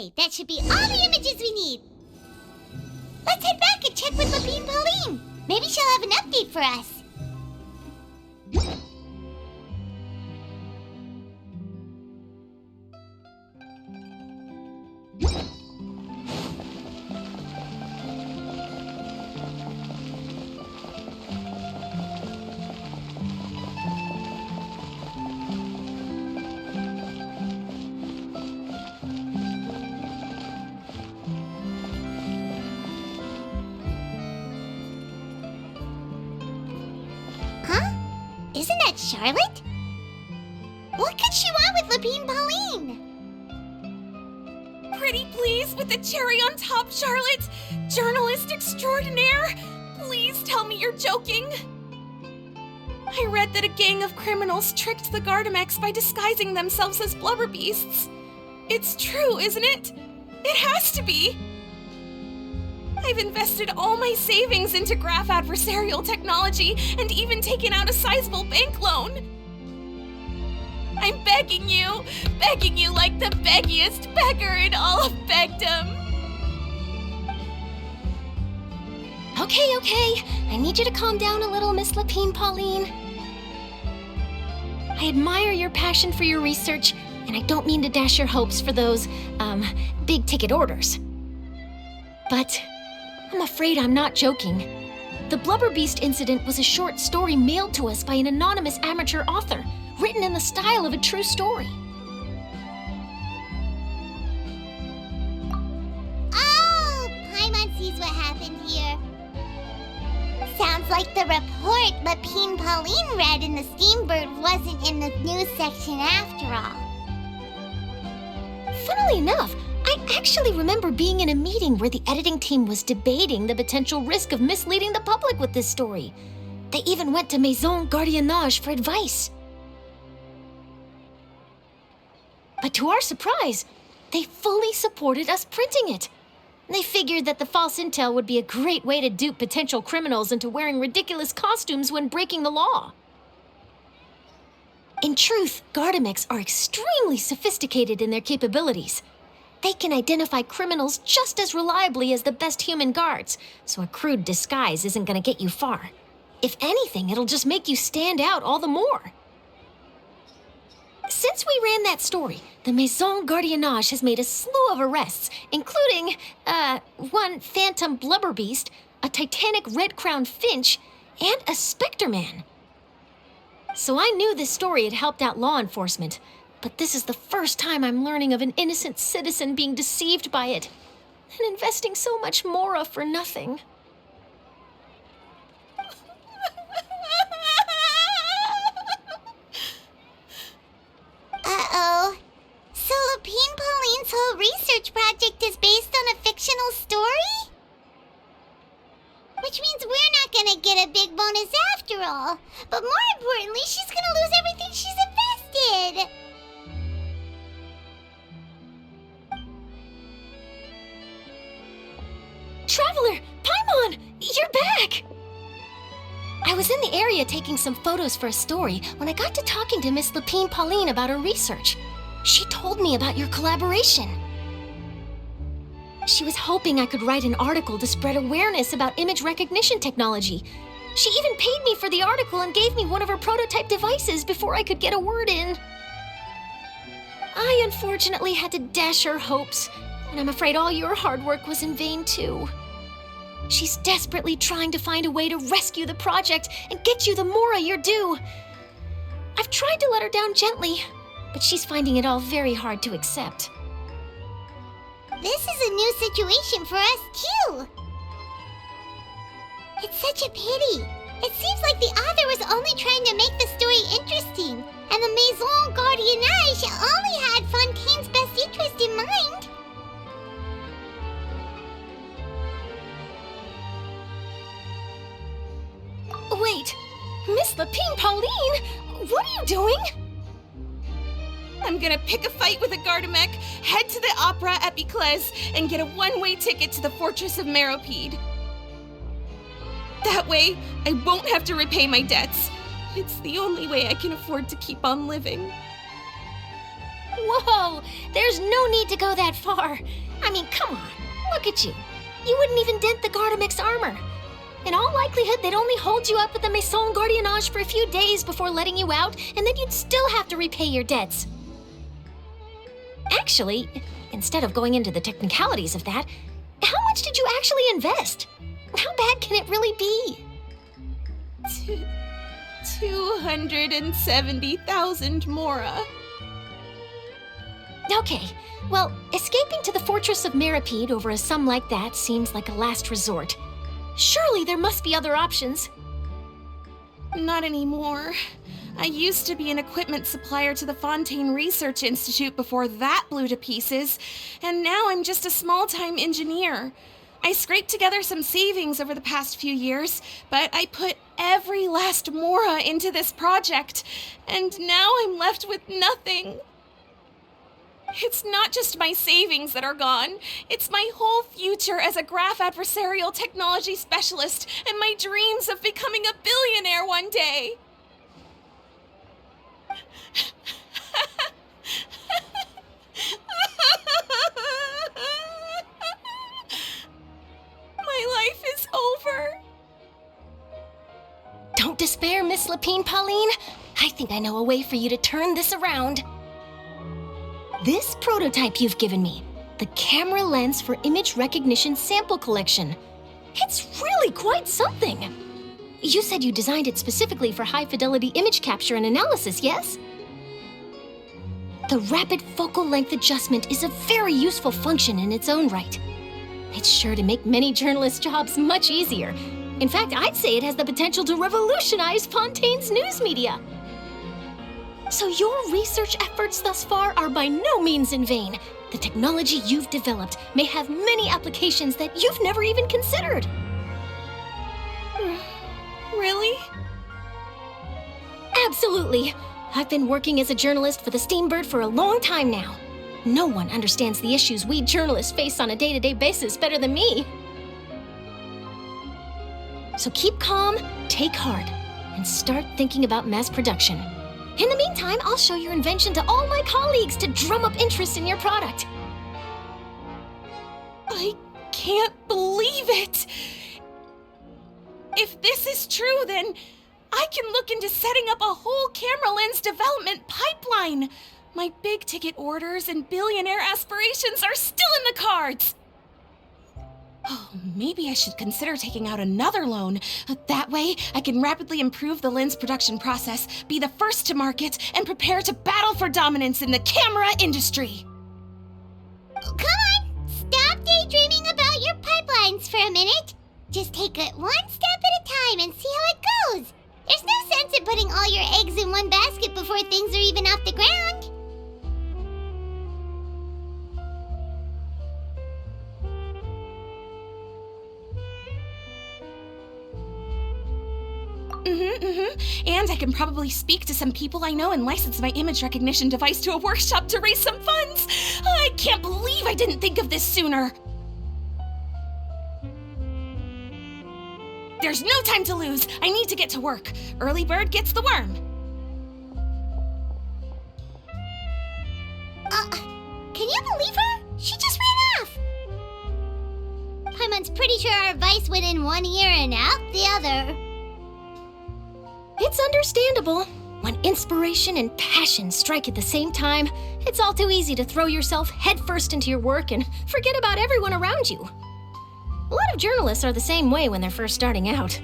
Okay, that should be all the images we need. Let's head back and check with Lepin-Polin. Maybe she'll have an update for us. Isn't that Charlotte? What could she want with Lepin-Polin? Pretty please with the cherry on top, Charlotte! Journalist extraordinaire! Please tell me you're joking! I read that a gang of criminals tricked the Gardamex by disguising themselves as blubber beasts. It's true, isn't it? It has to be! I've invested all my savings into graph adversarial technology and even taken out a sizable bank loan. I'm begging you like the beggiest beggar in all of begdom. Okay. I need you to calm down a little, Miss Lepin-Polin. I admire your passion for your research, and I don't mean to dash your hopes for those, big-ticket orders. But I'm afraid I'm not joking. The Blubber Beast incident was a short story mailed to us by an anonymous amateur author, written in the style of a true story. Oh, Paimon sees what happened here. Sounds like the report Lepin-Polin read in the Steambird wasn't in the news section after all. Funnily enough, I actually remember being in a meeting where the editing team was debating the potential risk of misleading the public with this story. They even went to Maison Gardiennage for advice. But to our surprise, they fully supported us printing it. They figured that the false intel would be a great way to dupe potential criminals into wearing ridiculous costumes when breaking the law. In truth, Gardamex are extremely sophisticated in their capabilities. They can identify criminals just as reliably as the best human guards, so a crude disguise isn't going to get you far. If anything, it'll just make you stand out all the more. Since we ran that story, the Maison Gardiennage has made a slew of arrests, including, one phantom blubber beast, a titanic red-crowned finch, and a specter man. So I knew this story had helped out law enforcement, but this is the first time I'm learning of an innocent citizen being deceived by it, and investing so much mora for nothing. Uh-oh. So Lepin-Polin's whole research project is based on a fictional story? Which means we're not gonna get a big bonus after all. But more importantly, she's gonna lose everything she's invested. Traveler! Paimon! You're back! I was in the area taking some photos for a story when I got to talking to Miss Lepin-Polin about her research. She told me about your collaboration. She was hoping I could write an article to spread awareness about image recognition technology. She even paid me for the article and gave me one of her prototype devices before I could get a word in. I unfortunately had to dash her hopes, and I'm afraid all your hard work was in vain too. She's desperately trying to find a way to rescue the project and get you the mora you're due. I've tried to let her down gently, but she's finding it all very hard to accept. This is a new situation for us, too. It's such a pity. It seems like the author was only trying to make the story interesting, and the Maison Gardiennage only had Fontaine's best interest in mind. Wait, Miss Lepin-Polin, what are you doing? I'm gonna pick a fight with a Gardamek, head to the opera at Biclès, and get a one-way ticket to the Fortress of Meropide. That way, I won't have to repay my debts. It's the only way I can afford to keep on living. Whoa, there's no need to go that far. I mean, come on, look at you. You wouldn't even dent the Gardamex armor. In all likelihood, they'd only hold you up at the Maison Gardiennage for a few days before letting you out, and then you'd still have to repay your debts. Actually, instead of going into the technicalities of that, how much did you actually invest? How bad can it really be? 270,000 mora. Okay, well, escaping to the Fortress of Mirapede over a sum like that seems like a last resort. Surely there must be other options. Not anymore. I used to be an equipment supplier to the Fontaine Research Institute before that blew to pieces, and now I'm just a small-time engineer. I scraped together some savings over the past few years, but I put every last mora into this project, and now I'm left with nothing. It's not just my savings that are gone. It's my whole future as a graph adversarial technology specialist and my dreams of becoming a billionaire one day. My life is over. Don't despair, Miss Lepin-Polin. I think I know a way for you to turn this around. This prototype you've given me, the camera lens for image recognition sample collection. It's really quite something. You said you designed it specifically for high-fidelity image capture and analysis, yes? The rapid focal length adjustment is a very useful function in its own right. It's sure to make many journalists' jobs much easier. In fact, I'd say it has the potential to revolutionize Fontaine's news media. So your research efforts thus far are by no means in vain. The technology you've developed may have many applications that you've never even considered. Really? Absolutely. I've been working as a journalist for the Steambird for a long time now. No one understands the issues we journalists face on a day-to-day basis better than me. So keep calm, take heart, and start thinking about mass production. In the meantime, I'll show your invention to all my colleagues to drum up interest in your product. I can't believe it! If this is true, then I can look into setting up a whole camera lens development pipeline. My big-ticket orders and billionaire aspirations are still in the cards. Oh, maybe I should consider taking out another loan. That way, I can rapidly improve the lens production process, be the first to market, and prepare to battle for dominance in the camera industry. Come on, stop daydreaming about your pipelines for a minute. Just take it one step at a time and see how it goes. There's no sense in putting all your eggs in one basket before things are even off the ground. And I can probably speak to some people I know and license my image recognition device to a workshop to raise some funds. I can't believe I didn't think of this sooner. There's no time to lose. I need to get to work. Early bird gets the worm. Can you believe her? She just ran off. Paimon's pretty sure our advice went in one ear and out the other. It's understandable. When inspiration and passion strike at the same time, it's all too easy to throw yourself headfirst into your work and forget about everyone around you. A lot of journalists are the same way when they're first starting out.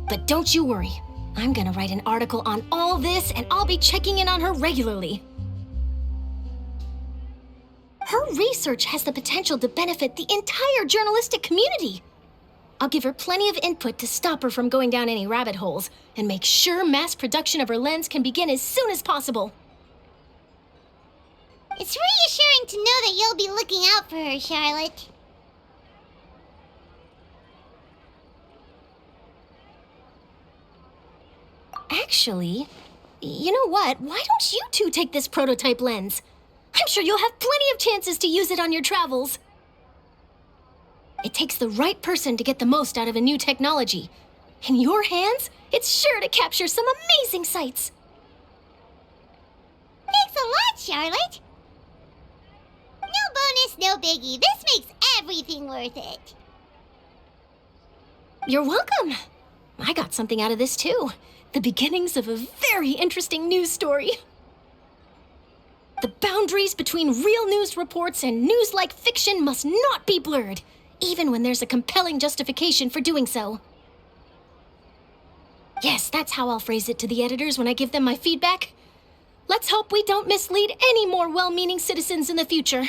But don't you worry. I'm gonna write an article on all this, and I'll be checking in on her regularly. Her research has the potential to benefit the entire journalistic community. I'll give her plenty of input to stop her from going down any rabbit holes, and make sure mass production of her lens can begin as soon as possible. It's reassuring to know that you'll be looking out for her, Charlotte. Actually, you know what? Why don't you two take this prototype lens? I'm sure you'll have plenty of chances to use it on your travels. It takes the right person to get the most out of a new technology. In your hands, it's sure to capture some amazing sights. Charlotte. No bonus, no biggie. This makes everything worth it. You're welcome. I got something out of this too. The beginnings of a very interesting news story. The boundaries between real news reports and news-like fiction must not be blurred, even when there's a compelling justification for doing so. Yes, that's how I'll phrase it to the editors when I give them my feedback. Let's hope we don't mislead any more well-meaning citizens in the future.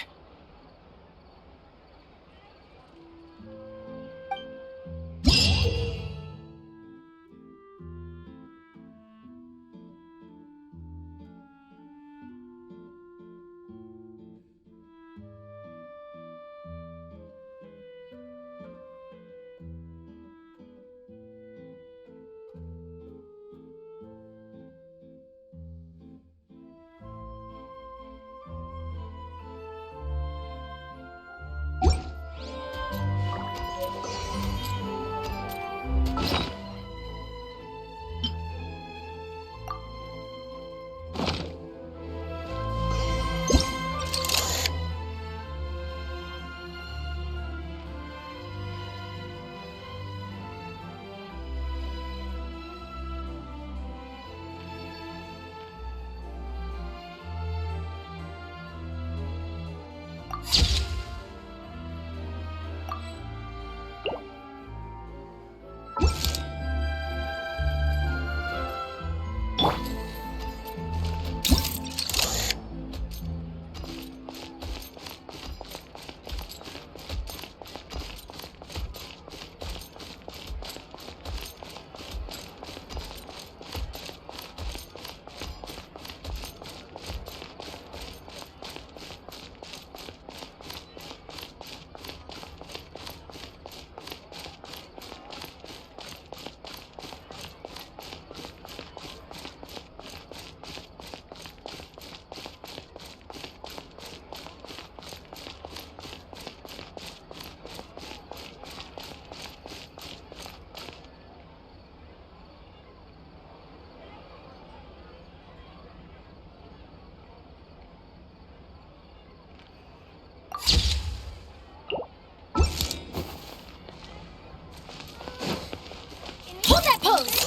Hold that pose!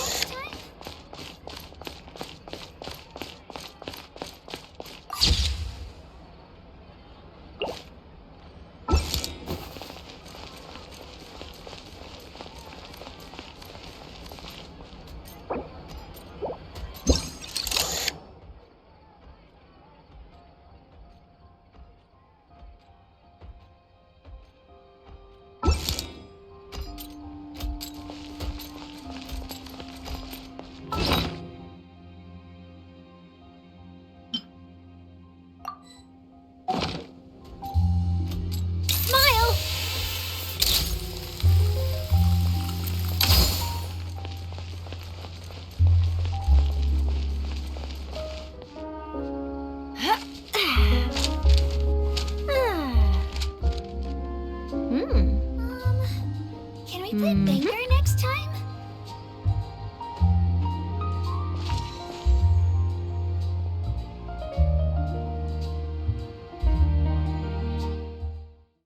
Can we play Banger next time?